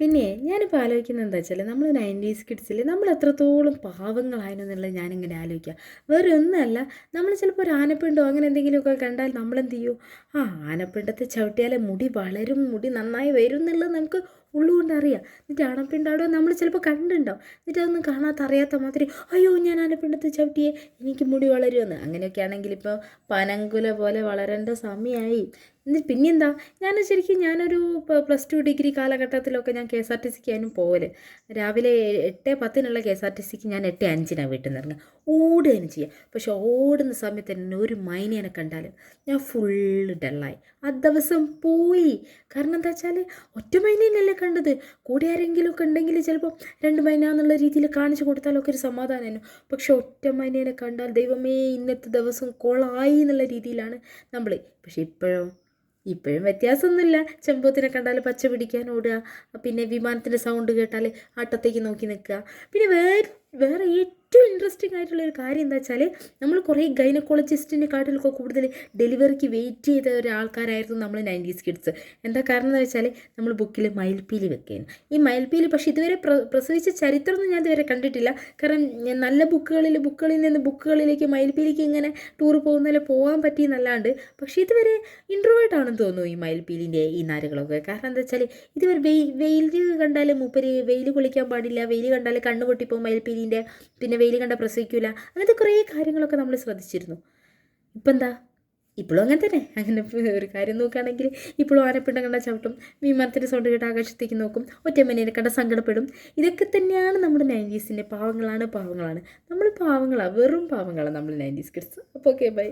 പിന്നെ ഞാനിപ്പോൾ ആലോചിക്കുന്നത് എന്താ വെച്ചാൽ നമ്മൾ 90s കിഡ്സിൽ നമ്മൾ എത്രത്തോളം പാവങ്ങളായിരുന്നു എന്നുള്ളത് ഞാനിങ്ങനെ ആലോചിക്കുക. വേറെ ഒന്നുമല്ല, നമ്മൾ ചിലപ്പോൾ ഒരു ആനപ്പിണ്ടോ അങ്ങനെ എന്തെങ്കിലുമൊക്കെ കണ്ടാൽ നമ്മളെന്ത് ചെയ്യും? ആ ആനപ്പിണ്ടത്തെ ചവിട്ടിയാലേ മുടി വളരും, മുടി നന്നായി വരും എന്നുള്ളത് നമുക്ക് ഉള്ളുകൊണ്ട് അറിയാം. എന്നിട്ട് ആനപ്പിണ്ടവിടെ നമ്മൾ ചിലപ്പോൾ കണ്ടിട്ടുണ്ടാവും. എന്നിട്ട് അതൊന്നും കാണാത്ത അറിയാത്ത മാതിരി അയ്യോ ഞാൻ ആനപ്പിണ്ടത്തെ ചവിട്ടിയേ എനിക്ക് മുടി വളരുമെന്ന്. അങ്ങനെയൊക്കെ ആണെങ്കിൽ ഇപ്പോൾ പനങ്കുല പോലെ വളരേണ്ട സമയമായി. എന്നിട്ട് പിന്നെന്താ, ശരിക്കും ഞാനൊരു +2 ഡിഗ്രി കാലഘട്ടത്തിലൊക്കെ ഞാൻ KSRTCക്ക് ആയിരുന്നു പോകല്. രാവിലെ 8:10 KSRTCക്ക് ഞാൻ 8:05 വീട്ടിൽ നിന്ന് ഇറങ്ങുക. ഓടുകയാണ് ചെയ്യുക. പക്ഷെ ഓടുന്ന സമയത്ത് തന്നെ ഒരു മൈനേനെ കണ്ടാൽ ഞാൻ ഫുള്ള് ഡള്ളായി. ആ ദിവസം പോയി. കാരണം എന്താ വെച്ചാൽ ഒറ്റ മൈനേനല്ലേ കണ്ടത്. കൂടെ ആരെങ്കിലും ഒക്കെ ഉണ്ടെങ്കിൽ ചിലപ്പോൾ 2 മൈന എന്നുള്ള രീതിയിൽ കാണിച്ചു കൊടുത്താലൊക്കെ ഒരു സമാധാനമായിരുന്നു. പക്ഷെ ഒറ്റ മൈനേനെ കണ്ടാൽ ദൈവമേ ഇന്നത്തെ ദിവസം കൊളായി എന്നുള്ള രീതിയിലാണ് നമ്മൾ. പക്ഷെ ഇപ്പോഴും വ്യത്യാസമൊന്നുമില്ല. ചെമ്പോത്തിനെ കണ്ടാൽ പച്ച പിടിക്കാൻ ഓടുക, പിന്നെ വിമാനത്തിൻ്റെ സൗണ്ട് കേട്ടാൽ ആട്ടത്തേക്ക് നോക്കി നിൽക്കുക. പിന്നെ വേറെ ഏറ്റവും ഇൻട്രസ്റ്റിംഗ് ആയിട്ടുള്ളൊരു കാര്യം എന്താ വെച്ചാൽ നമ്മൾ കുറേ ഗൈനക്കോളജിസ്റ്റിനെക്കാട്ടിലൊക്കെ കൂടുതൽ ഡെലിവറിക്ക് വെയിറ്റ് ചെയ്ത ഒരാൾക്കാരായിരുന്നു നമ്മൾ 90s കിഡ്സ്. എന്താ കാരണം എന്ന് വെച്ചാൽ നമ്മൾ ബുക്കിൽ മയിൽപ്പീലി വെക്കുകയാണ്. ഈ മയിൽപ്പീലി പക്ഷേ ഇതുവരെ പ്രസവിച്ച ചരിത്രമൊന്നും ഞാൻ ഇതുവരെ കണ്ടിട്ടില്ല. കാരണം ഞാൻ നല്ല ബുക്കുകളിൽ നിന്ന് ബുക്കുകളിലേക്ക് മയിൽപ്പീലിക്ക് ഇങ്ങനെ ടൂർ പോകുന്നതിൽ പോകാൻ പറ്റിയെന്നല്ലാണ്ട്. പക്ഷേ ഇതുവരെ ഇൻട്രോവേർട്ട് ആണെന്ന് തോന്നുന്നു ഈ മയിൽപ്പീലിൻ്റെ ഈ നാരുകളൊക്കെ. കാരണം എന്താ വെച്ചാൽ ഇതുവരെ വെയിൽ കണ്ടാൽ മൂപ്പര് വെയിൽ കൊള്ളിക്കാൻ പാടില്ല, വെയിൽ കണ്ടാൽ കണ്ണ് പൊട്ടിപ്പോകും മയിൽപ്പീലിൻ്റെ, പിന്നെ വെയിൽ കണ്ടാൽ പ്രസവിക്കില്ല, അങ്ങനത്തെ കുറേ കാര്യങ്ങളൊക്കെ നമ്മൾ ശ്രദ്ധിച്ചിരുന്നു. ഇപ്പം എന്താ, ഇപ്പോഴും അങ്ങനെ തന്നെ. അങ്ങനെ ഒരു കാര്യം നോക്കുകയാണെങ്കിൽ ഇപ്പോഴും ആനപ്പിണ്ടം കണ്ടാൽ ചവിട്ടും, വിമാനത്തിൻ്റെ സൗണ്ട് കേട്ട് ആകാശത്തേക്ക് നോക്കും, ഒറ്റമനേനെ കണ്ടാൽ സങ്കടപ്പെടും. ഇതൊക്കെ തന്നെയാണ് നമ്മുടെ 90സിൻ്റെ പാവങ്ങളാണ്. നമ്മൾ പാവങ്ങളാണ്, വെറും പാവങ്ങളാണ് നമ്മൾ 90s കിഡ്സ്. അപ്പോൾ ഓക്കെ, ബൈ.